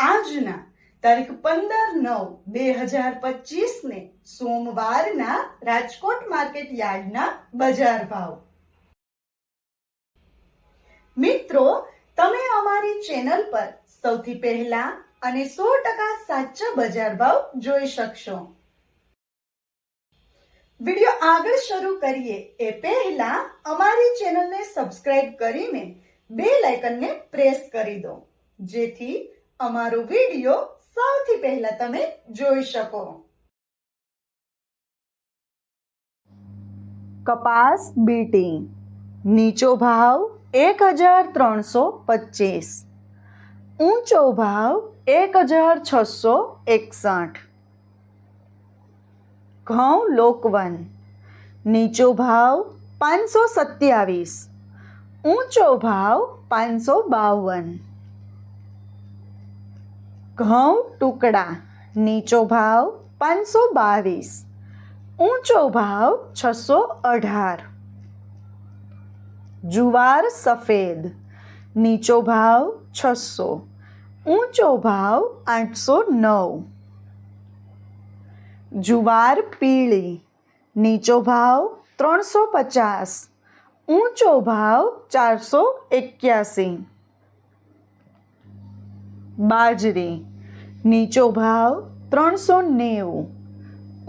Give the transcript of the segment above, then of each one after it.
આજના તારીખ 15/9/2025 ને સોમવારના રાજકોટ માર્કેટ યાર્ડના બજાર ભાવ. મિત્રો, તમે અમારી ચેનલ પર સૌથી પહેલા અને 100% સાચા બજાર ભાવ જોઈ શકશો. વિડિયો આગળ શરૂ કરીએ એ પહેલા અમારી ચેનલને સબસ્ક્રાઇબ કરીને બેલ આઇકનને પ્રેસ કરી દો, જેથી અમારો વિડિયો સૌથી પહેલા તમે જોઈ શકો. કપાસ બીટી નીચો ભાવ 1325, ઊંચો ભાવ 1661. ઘઉં લોકવન નીચો ભાવ 527, ઊંચો ભાવ 552. ઘઉં ટુકડા નીચો ભાવ 522, ઊંચો ભાવ 618. જુવાર સફેદ નીચો ભાવ 600, ઊંચો ભાવ 809. જુવાર પીળી નીચો ભાવ 350, ઊંચો ભાવ 481. બાજરી નીચો ભાવ 390,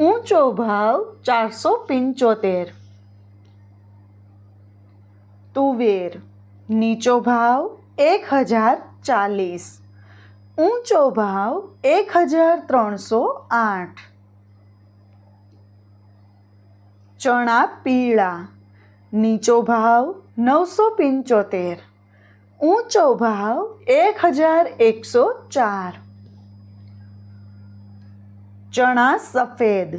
ઊંચો ભાવ 475. તુવેર નીચો ભાવ 1040, ઊંચો ભાવ 1308. ચણા પીળા નીચો ભાવ 975, ઊંચો ભાવ 1104. ચણા સફેદ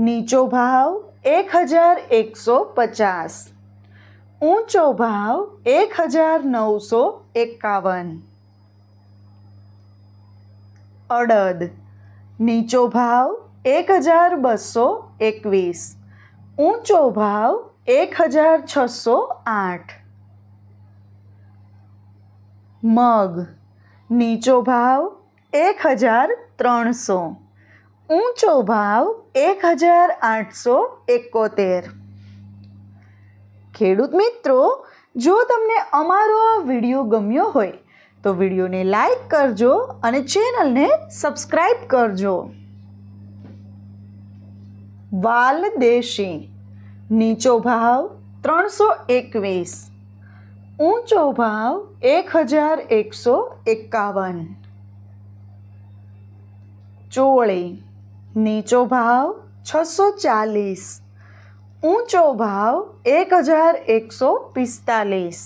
નીચો ભાવ 1150, ઊંચો ભાવ 1951. અડદ નીચો ભાવ 1221, ઊંચો ભાવ 1608. મગ નીચો ભાવ 1300, ઊંચો ભાવ 1871. ખેડૂત મિત્રો, જો તમને અમારો આ વિડીયો ગમ્યો હોય તો વિડીયોને લાઈક કરજો અને ચેનલને સબસ્ક્રાઈબ કરજો. વાલ દેશી નીચો ભાવ 321, ઊંચો ભાવ 1151. ચોળી નીચો ભાવ 640, ઊંચો ભાવ 1145.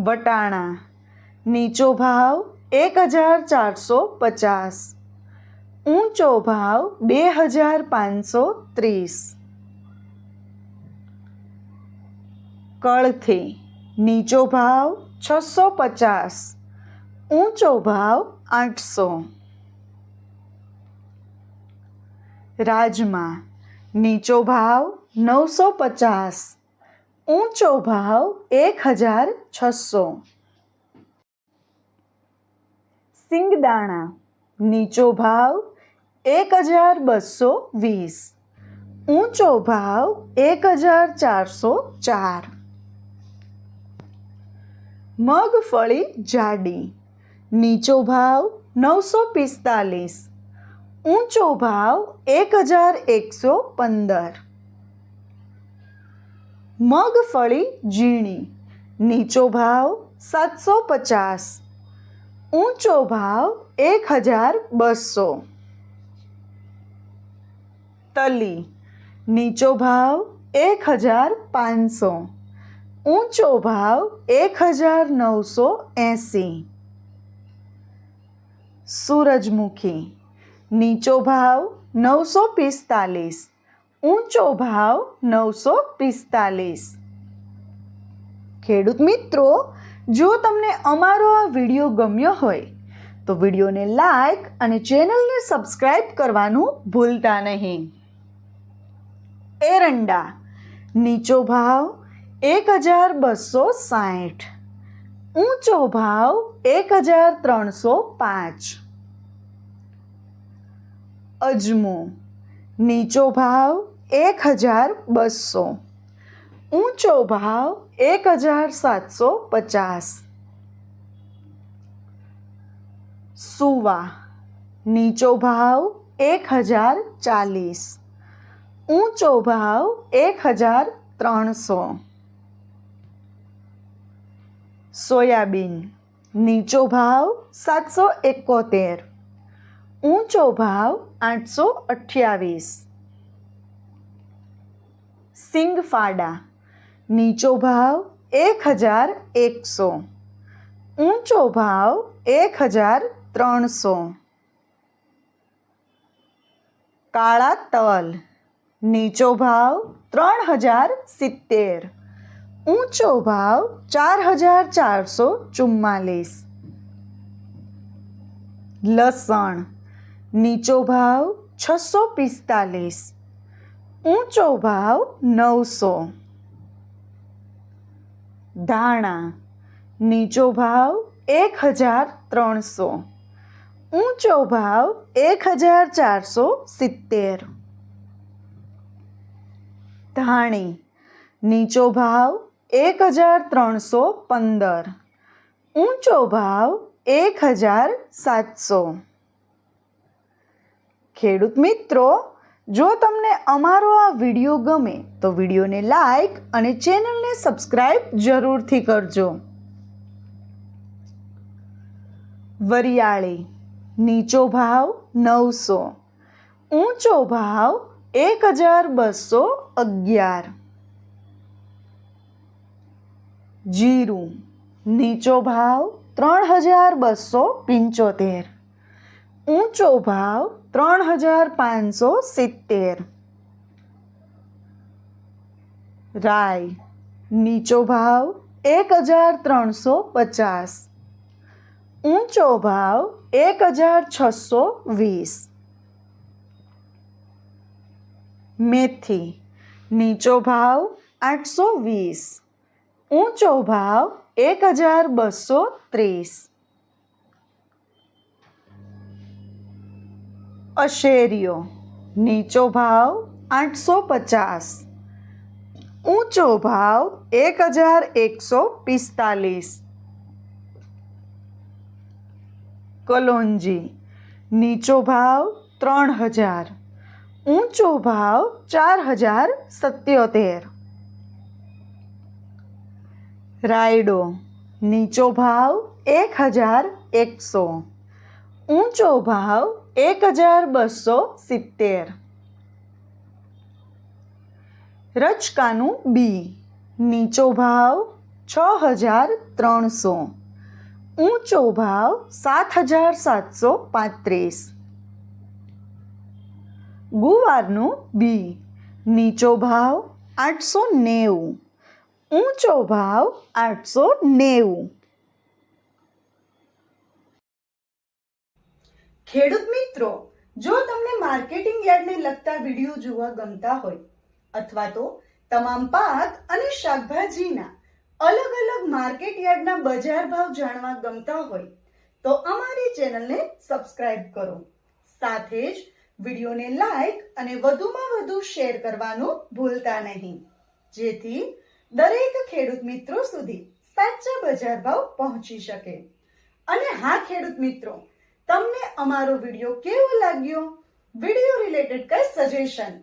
વટાણા નીચો ભાવ 1450, ઊંચો ભાવ 2530. કળથી નીચો ભાવ 650, ઊંચો ભાવ 800. રાજમા નીચો ભાવ 950, ઊંચો ભાવ 1600. સિંગદાણા નીચો ભાવ 1220, ઊંચો ભાવ 1404. મગફળી જાડી નીચો ભાવ 945, ઊંચો ભાવ 1115. મગફળી ઝીણી નીચો ભાવ 750, ઊંચો ભાવ 1200. તલી નીચો ભાવ 1500, ઊંચો ભાવ 1980. સૂરજમુખી નીચો ભાવ 945, ઊંચો ભાવ 945. ખેડૂત મિત્રો, જો તમને અમારો આ વિડીયો ગમ્યો હોય તો વિડીયોને લાઈક અને ચેનલને સબસ્ક્રાઈબ કરવાનું ભૂલતા નહીં. એરંડા નીચો ભાવ 1260, ઊંચો ભાવ 1305. અજમો નીચો ભાવ 1200. ઊંચો ભાવ 1750. સુવા નીચો ભાવ 1040. ઊંચો ભાવ 1300. સોયાબીન નીચો ભાવ 771. ઊંચો ભાવ 828. સિંગફાડા નીચો ભાવ 1100. ઊંચો ભાવ 1300. કાળા તલ નીચો ભાવ 3070. ઊંચો ભાવ 4444. લસણ નીચો ભાવ 645. ઊંચો ભાવ 900. ધાણા નીચો ભાવ 1300. ઊંચો ભાવ 1470. ધાણી નીચો ભાવ 1315. ઊંચો ભાવ 1700. ખેડૂત મિત્રો, જો તમને અમારો આ વિડીયો ગમે તો વિડીયોને લાઈક અને ચેનલને સબસ્ક્રાઈબ જરૂરથી કરજો. વરિયાળી નીચો ભાવ 900. ઊંચો ભાવ 1211. જીરું નીચો ભાવ 3275. ઊંચો ભાવ 3570. રાઈ નીચો ભાવ 1350. ઊંચો ભાવ 1620. મેથી નીચો ભાવ 820. ઊંચો ભાવ 1230. અશેરીઓ નીચો ભાવ 850. ઊંચો ભાવ 1145. કલોંજી નીચો ભાવ 3000. ઊંચો ભાવ 4077. રાયડો નીચો ભાવ 1100. ઊંચો ભાવ 1270. રચકાનું બી નીચો ભાવ 6300. ઊંચો ભાવ 7735. ગુવારનું બી નીચો ભાવ 890. ઊંચો ભાવ 890. ખેડૂત મિત્રો, જો તમને માર્કેટિંગ યાર્ડને લગતા વિડીયો જોવા ગમતા હોય અથવા તો તમામ પાક અને શાકભાજીના અલગ અલગ માર્કેટ યાર્ડના બજાર ભાવ જાણવા ગમતા હોય તો અમારી ચેનલને સબસ્ક્રાઇબ કરો. સાથે જ વિડીયોને લાઈક અને વધુમાં વધુ શેર કરવાનું ભૂલતા નહીં, જેથી દરેક ખેડૂત મિત્રો સુધી સાચા બજાર ભાવ પહોંચી શકે. અને હા ખેડૂત મિત્રો, તમને અમારો વિડીયો કેવો લાગ્યો? વિડીયો રિલેટેડ કઈ સજેશન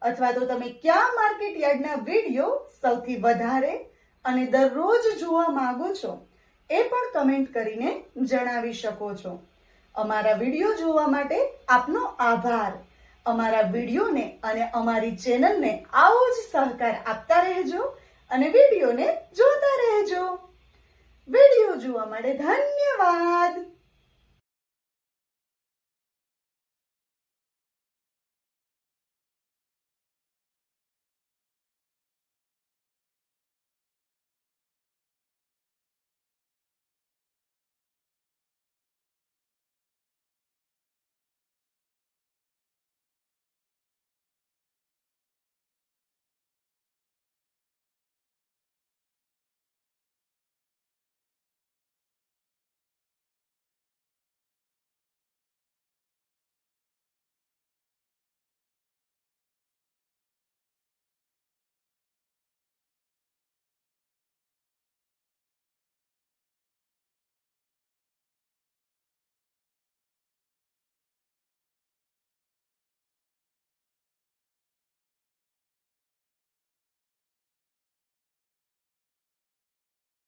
અથવા તો તમે કયા માર્કેટ યાર્ડના વિડીયો સૌથી વધારે અને દરરોજ જોવા માંગો છો એ પણ કમેન્ટ કરીને જણાવી શકો છો. અમારા વિડીયો જોવા માટે આપનો આભાર. અમારા વિડીયોને અને અમારી ચેનલને આવો જ સહકાર આપતા રહેજો અને વિડીયોને જોતા રહેજો. વિડીયો જોવા માટે ધન્યવાદ.